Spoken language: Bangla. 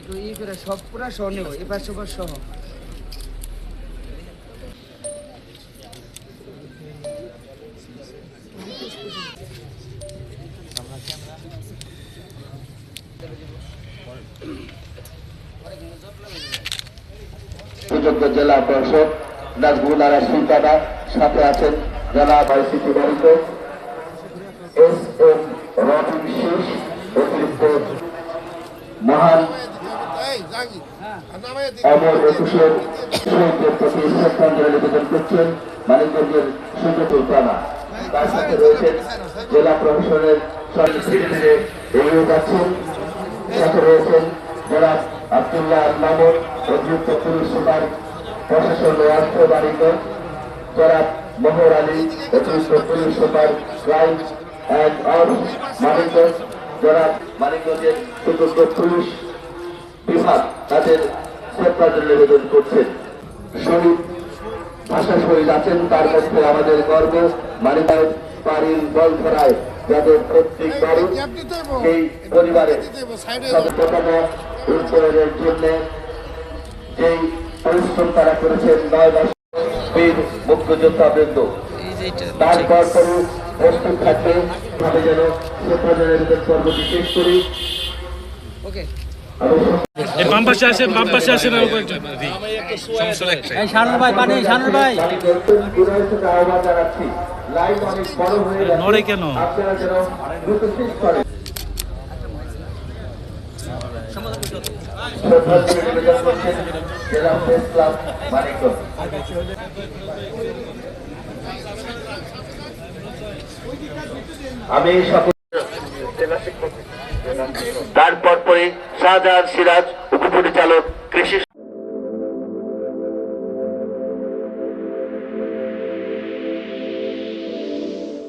একটু ই করে সব পুরা সহ নেব, এবার সবার সহ। সুযোগ্য জেলা পরিষদ নাজমুল আরা সুলতানা, সাথে আছেন জেলা ভাইসিটি বাড়িতে এস এম রবিন শেষ, অতিরিক্ত মহান অমর একুশের শহীদদের প্রতি শ্রদ্ধাঞ্জলি নিবেদন করছেন মানিকগঞ্জের সুযোগ্য থানা। তার সাথে রয়েছেন জেলা প্রশাসনের ধীরে এগিয়ে যাচ্ছেন, সাথে রয়েছেন জনাব আব্দুল্লাহ মামুন, অতিরিক্ত পুলিশ সুপার প্রশাসন ও অর্থ বাণিজ্য, জনাব মোহর আলী, অতিরিক্ত police super crime and arms Manikganj, জনাব মানিকগঞ্জের সুযোগ্য পুলিশ বিভাগ তাদের শ্রদ্ধাঞ্জলি নিবেদন করছেন। শহীদ ভাষা শহীদ আছেন, তার মধ্যে আমাদের গর্ব মানিকগঞ্জ বাড়ির বলধরায় যাদের প্রত্যেক বাড়ি সেই পরিবারের সচেতনতা উন্নয়নের জন্য যেই পরিশ্রম তারা করেছেন 9 মাস বীর মুক্তিযোদ্ধা বৃন্দ, তারপর প্রস্তুত থাকবে ভাবে যেন শ্রদ্ধাঞ্জলি নিবেদন পর্বটি শেষ করি। বাম পাশে আসেন আরো কয়েকজন। নড়ে কেন? আমি তারপর পরে শাহজাহান সিরাজ, উপপরিচালক কৃষি